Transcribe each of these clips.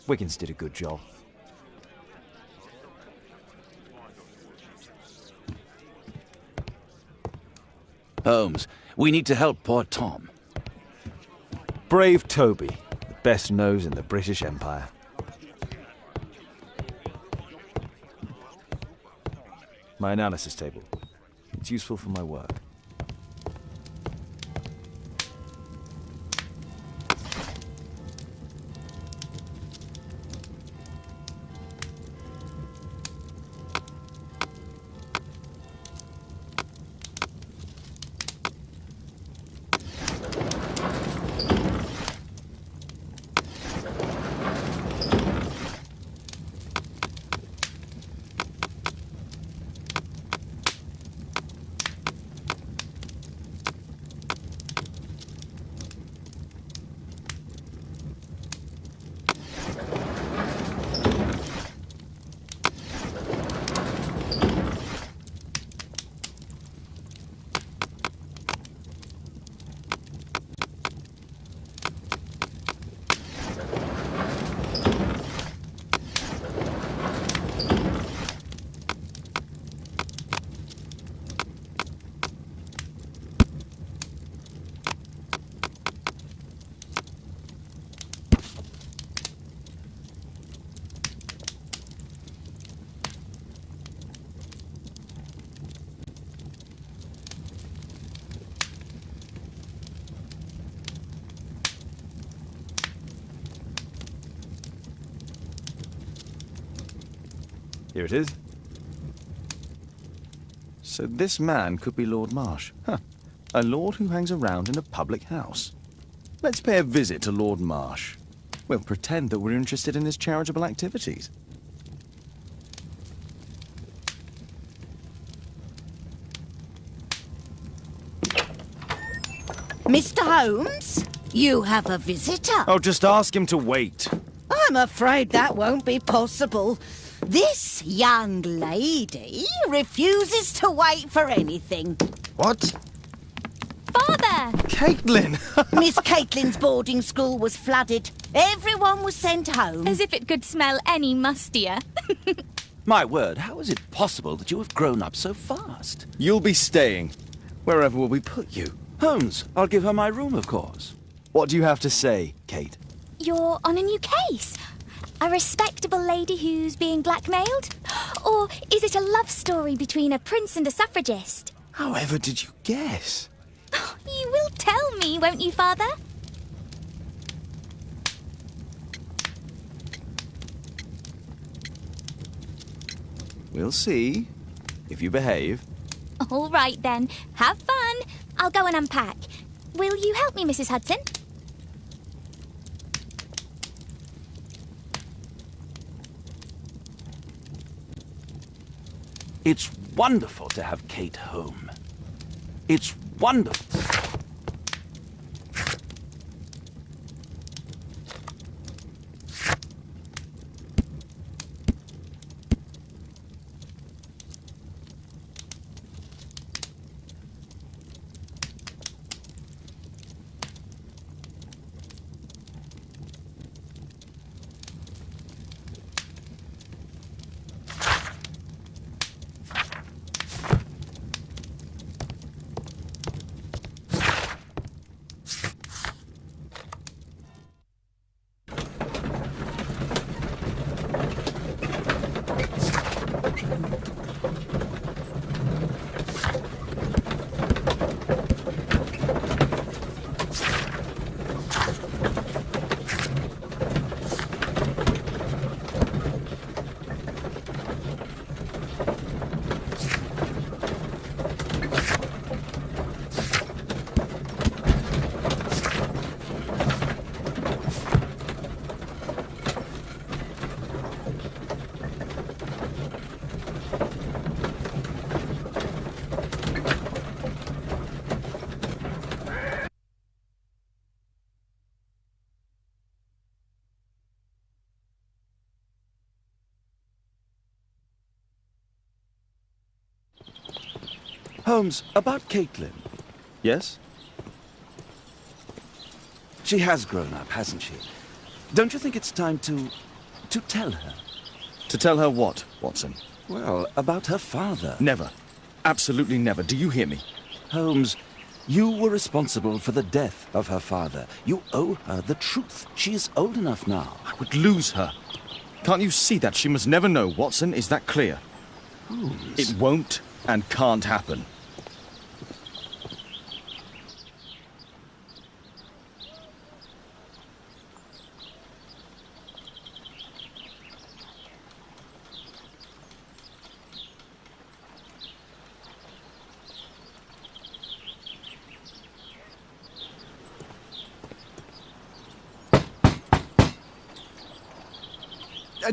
Wiggins did a good job. Holmes, we need to help poor Tom. Brave Toby, the best nose in the British Empire. My analysis table. It's useful for my work. Here it is. So this man could be Lord Marsh. Huh. A lord who hangs around in a public house. Let's pay a visit to Lord Marsh. We'll pretend that we're interested in his charitable activities. Mr. Holmes, you have a visitor. Oh, just ask him to wait. I'm afraid that won't be possible. This young lady refuses to wait for anything. What? Father! Caitlin! Miss Caitlin's boarding school was flooded. Everyone was sent home. As if it could smell any mustier. My word, how is it possible that you have grown up so fast? You'll be staying. Wherever will we put you? Holmes, I'll give her my room, of course. What do you have to say, Kate? You're on a new case. A respectable lady who's being blackmailed? Or is it a love story between a prince and a suffragist? However did you guess? You will tell me, won't you, Father? We'll see, if you behave. All right, then. Have fun. I'll go and unpack. Will you help me, Mrs. Hudson? It's wonderful to have Kate home. It's wonderful. Holmes, about Caitlin. Yes? She has grown up, hasn't she? Don't you think it's time to To tell her. To tell her what, Watson? Well, about her father. Never. Absolutely never. Do you hear me? Holmes, you were responsible for the death of her father. You owe her the truth. She is old enough now. I would lose her. Can't you see that? She must never know, Watson. Is that clear? Holmes. It won't and can't happen.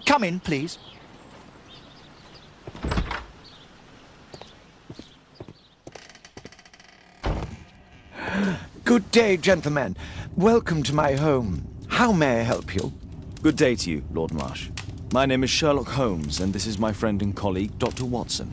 Come in, please. Good day, gentlemen. Welcome to my home. How may I help you? Good day to you, Lord Marsh. My name is Sherlock Holmes, and this is my friend and colleague, Dr. Watson.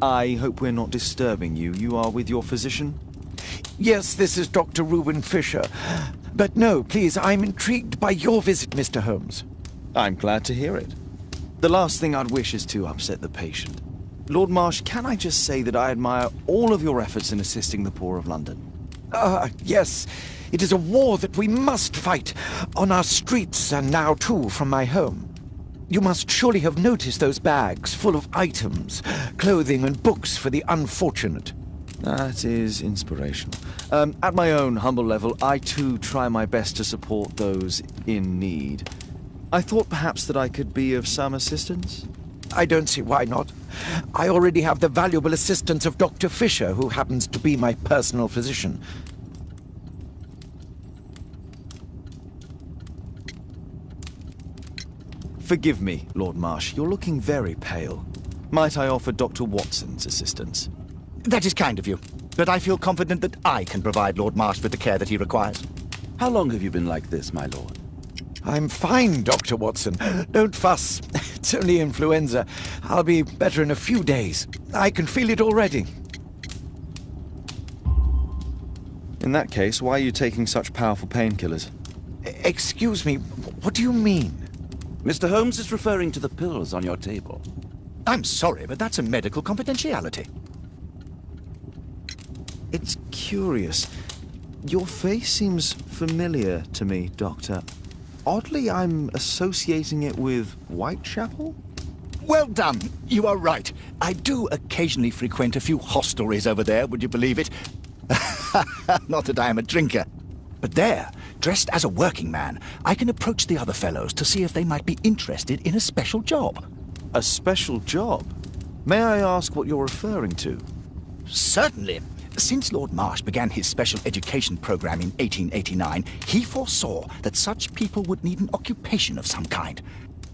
I hope we're not disturbing you. You are with your physician? Yes, this is Dr. Reuben Fisher. But no, please, I'm intrigued by your visit, Mr. Holmes. I'm glad to hear it. The last thing I'd wish is to upset the patient. Lord Marsh, can I just say that I admire all of your efforts in assisting the poor of London? Yes. It is a war that we must fight, on our streets and now, too, from my home. You must surely have noticed those bags full of items, clothing and books for the unfortunate. That is inspirational. At my own humble level, I too try my best to support those in need. I thought perhaps that I could be of some assistance. I don't see why not. I already have the valuable assistance of Dr. Fisher, who happens to be my personal physician. Forgive me, Lord Marsh. You're looking very pale. Might I offer Dr. Watson's assistance? That is kind of you, but I feel confident that I can provide Lord Marsh with the care that he requires. How long have you been like this, my lord? I'm fine, Dr. Watson. Don't fuss. It's only influenza. I'll be better in a few days. I can feel it already. In that case, why are you taking such powerful painkillers? Excuse me, what do you mean? Mr. Holmes is referring to the pills on your table. I'm sorry, but that's a medical confidentiality. It's curious. Your face seems familiar to me, Doctor. Oddly, I'm associating it with Whitechapel? Well done. You are right. I do occasionally frequent a few hostelries over there, would you believe it? Not that I am a drinker. But there, dressed as a working man, I can approach the other fellows to see if they might be interested in a special job. A special job? May I ask what you're referring to? Certainly. Since Lord Marsh began his special education program in 1889, he foresaw that such people would need an occupation of some kind.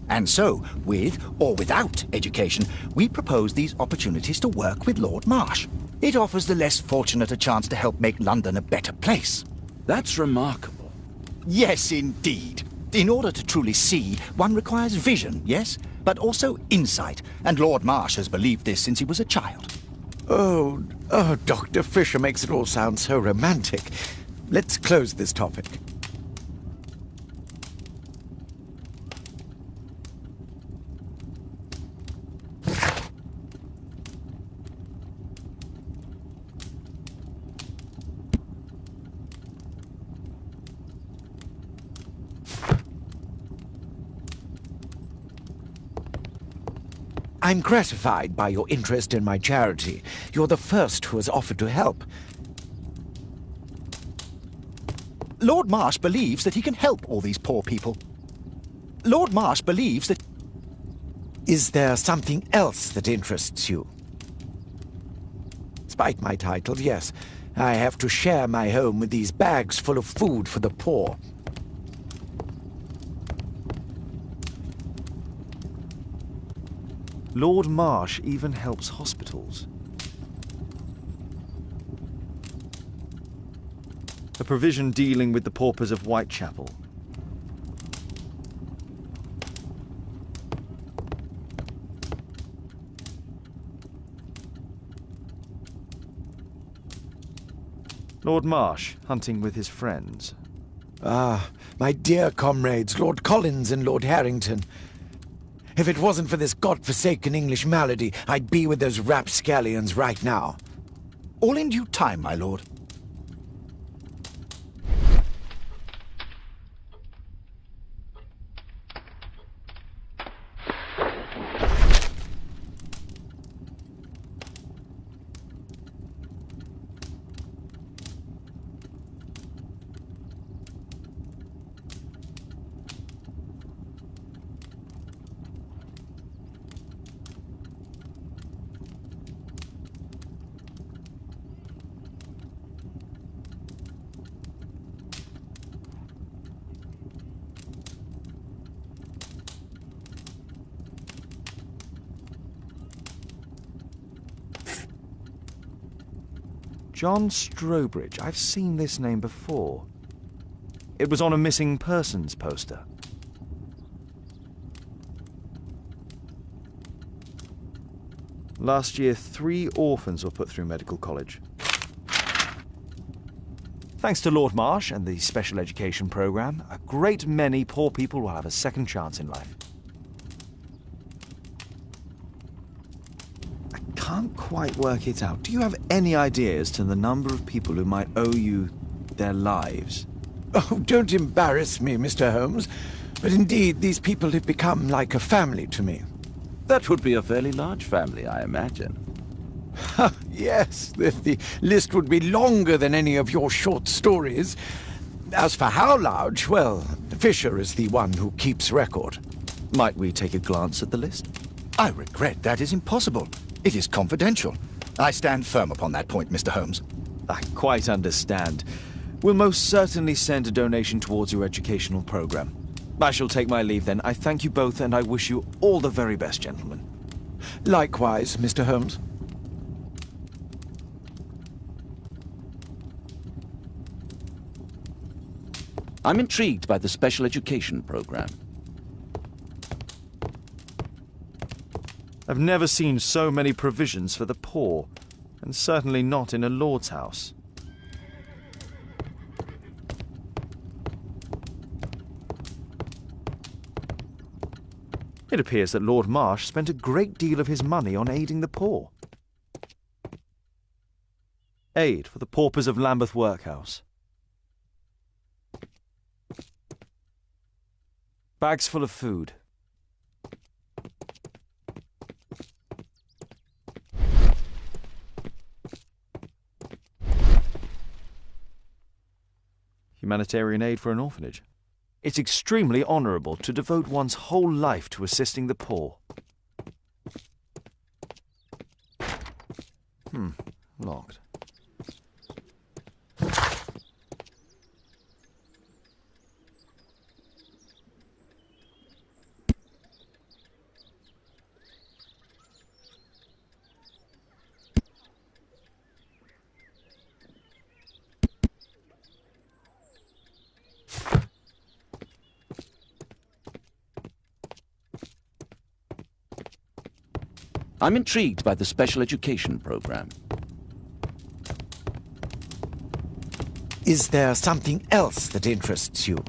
And so, with or without education, we propose these opportunities to work with Lord Marsh. It offers the less fortunate a chance to help make London a better place. That's remarkable. Yes, indeed. In order to truly see, one requires vision, yes? But also insight. And Lord Marsh has believed this since he was a child. Oh, Dr. Fisher makes it all sound so romantic. Let's close this topic. I'm gratified by your interest in my charity. You're the first who has offered to help. Lord Marsh believes that he can help all these poor people. Lord Marsh believes that... Is there something else that interests you? Despite my title, yes. I have to share my home with these bags full of food for the poor. Lord Marsh even helps hospitals. A provision dealing with the paupers of Whitechapel. Lord Marsh, hunting with his friends. Ah, my dear comrades, Lord Collins and Lord Harrington. If it wasn't for this godforsaken English malady, I'd be with those rapscallions right now. All in due time, my lord. John Strobridge. I've seen this name before. It was on a missing persons poster. Last year, 3 orphans were put through medical college. Thanks to Lord Marsh and the special education program, a great many poor people will have a second chance in life. I can't quite work it out. Do you have any idea as to the number of people who might owe you their lives? Oh, don't embarrass me, Mr. Holmes. But indeed, these people have become like a family to me. That would be a fairly large family, I imagine. Yes, the list would be longer than any of your short stories. As for how large, well, Fisher is the one who keeps record. Might we take a glance at the list? I regret that is impossible. It is confidential. I stand firm upon that point, Mr. Holmes. I quite understand. We'll most certainly send a donation towards your educational program. I shall take my leave then. I thank you both and I wish you all the very best, gentlemen. Likewise, Mr. Holmes. I'm intrigued by the special education program. I've never seen so many provisions for the poor, and certainly not in a lord's house. It appears that Lord Marsh spent a great deal of his money on aiding the poor. Aid for the paupers of Lambeth Workhouse. Bags full of food. Humanitarian aid for an orphanage. It's extremely honourable to devote one's whole life to assisting the poor. Locked. I'm intrigued by the special education program. Is there something else that interests you?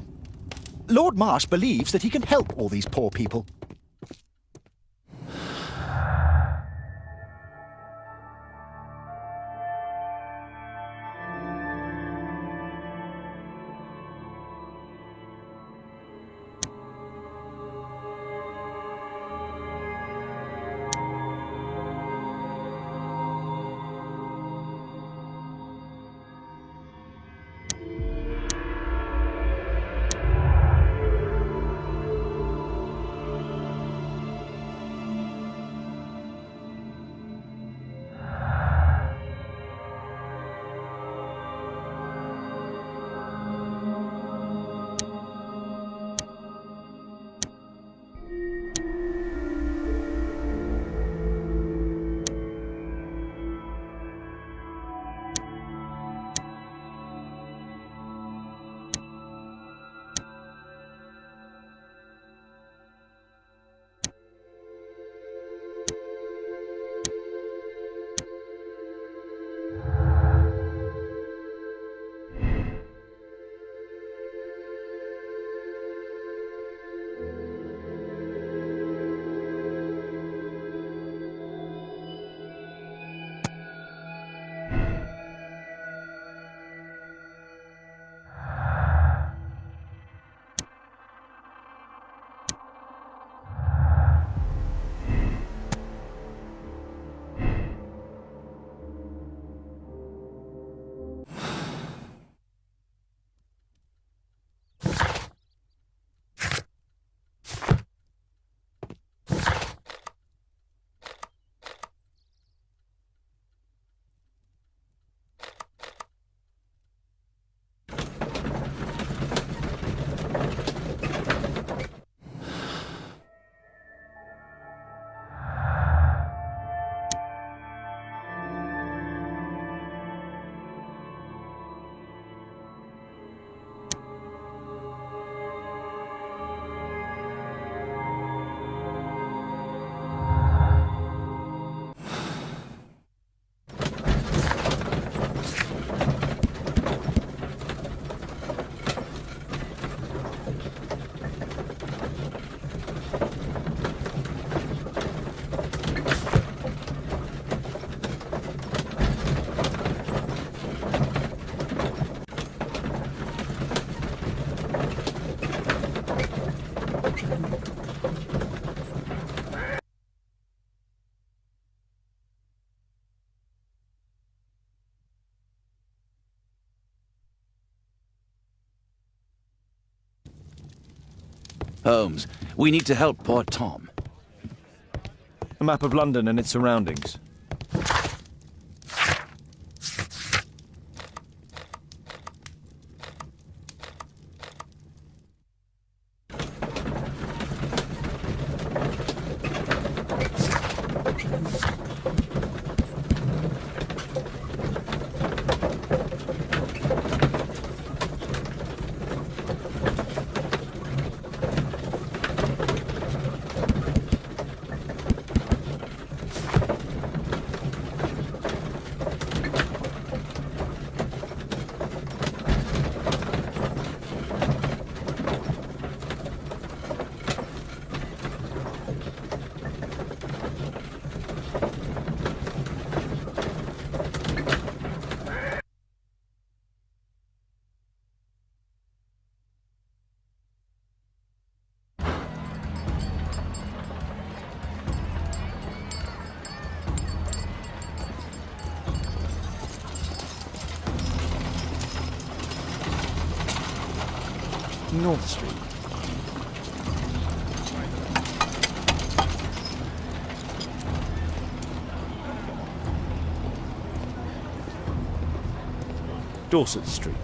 Lord Marsh believes that he can help all these poor people. Holmes, we need to help poor Tom. A map of London and its surroundings. North Street. Dorset Street.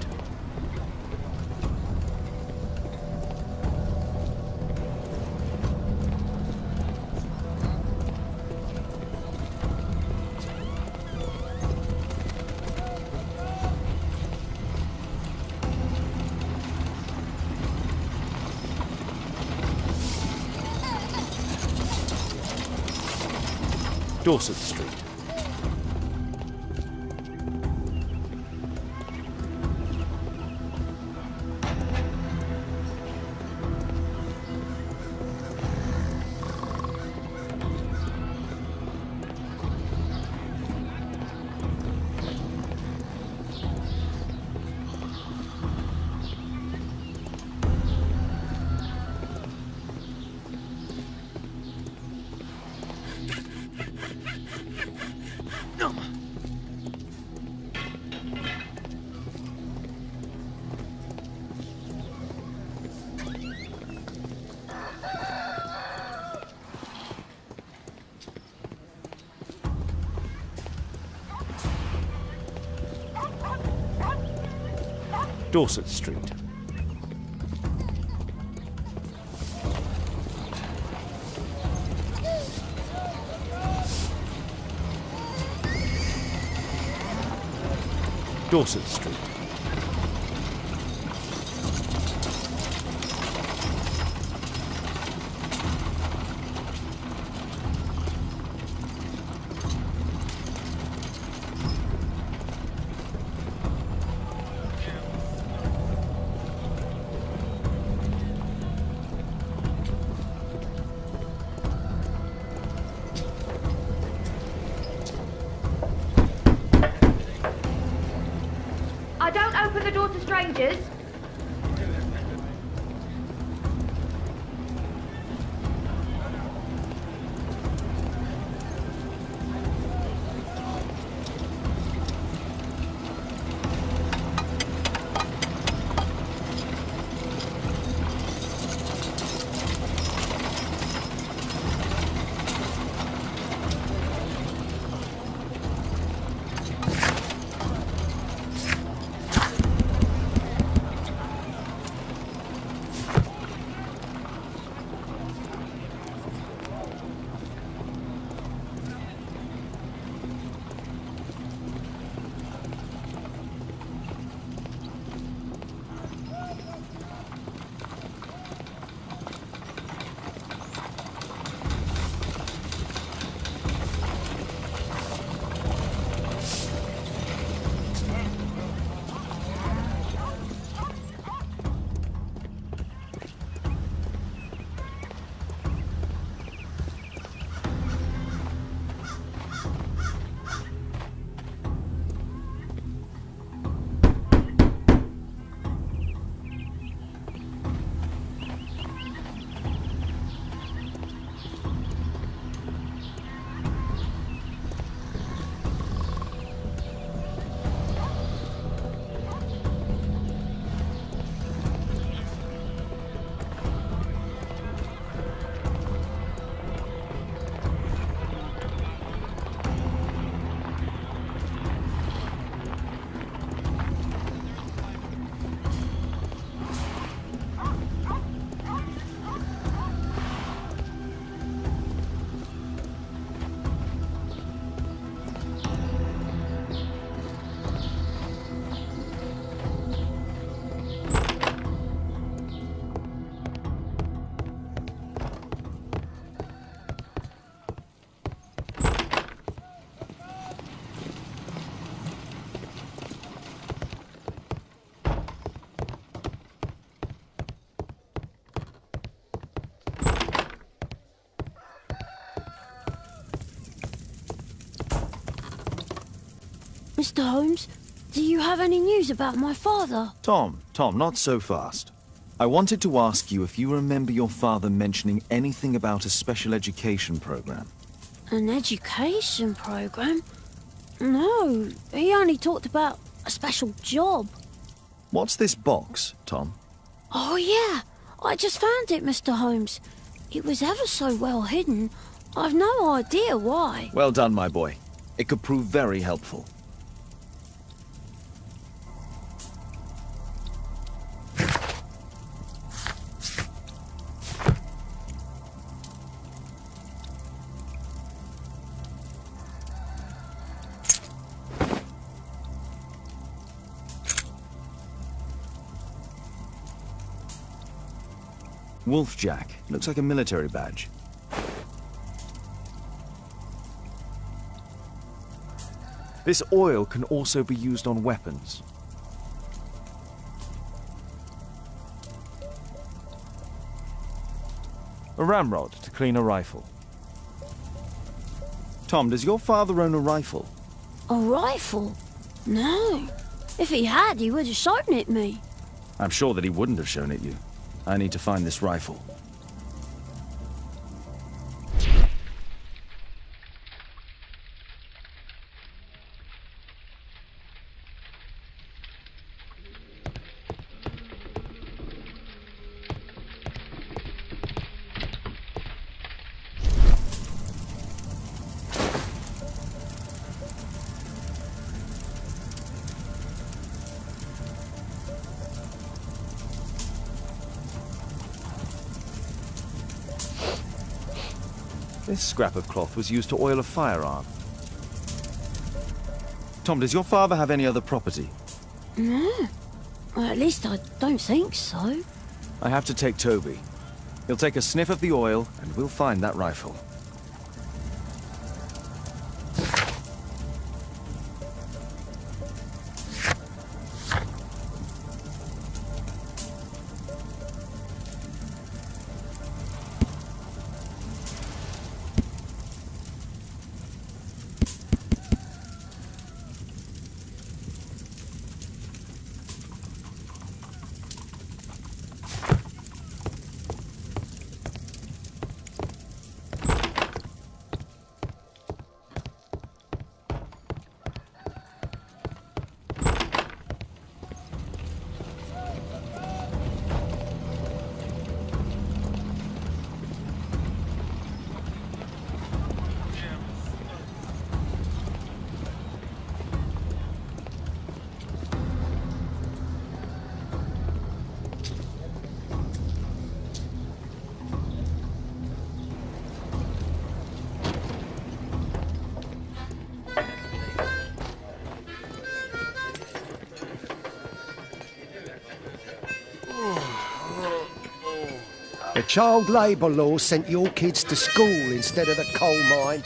Dorset Street. Dorset Street. Dorset Street. I don't open the door to strangers. Mr. Holmes, do you have any news about my father? Tom, not so fast. I wanted to ask you if you remember your father mentioning anything about a special education program. An education program? No, he only talked about a special job. What's this box, Tom? Oh, yeah. I just found it, Mr. Holmes. It was ever so well hidden. I've no idea why. Well done, my boy. It could prove very helpful. Wolfjack. Looks like a military badge. This oil can also be used on weapons. A ramrod to clean a rifle. Tom, does your father own a rifle? A rifle? No. If he had, he would have shown it me. I'm sure that he wouldn't have shown it you. I need to find this rifle. This scrap of cloth was used to oil a firearm. Tom, does your father have any other property? No. Well, at least I don't think so. I have to take Toby. He'll take a sniff of the oil, and we'll find that rifle. The child labour law sent your kids to school instead of the coal mine.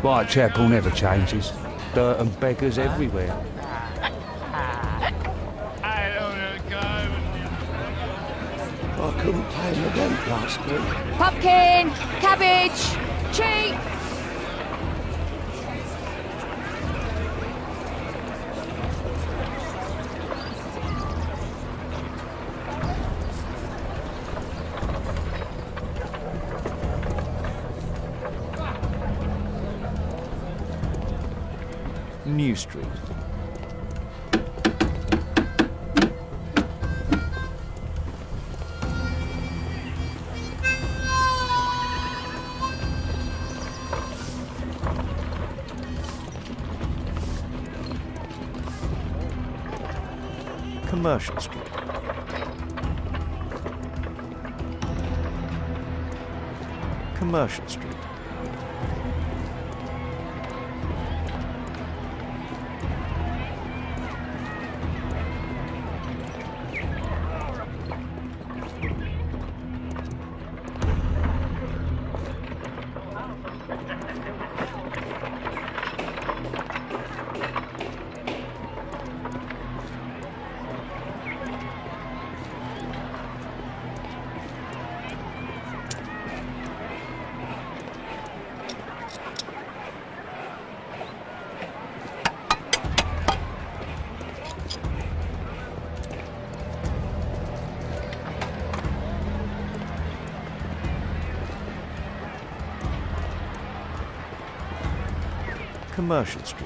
Whitechapel never changes. Dirt and beggars everywhere. I couldn't pay my rent last week. Pumpkin, cabbage, cheap. New Street. Commercial Street. Commercial Street. Commercial Street.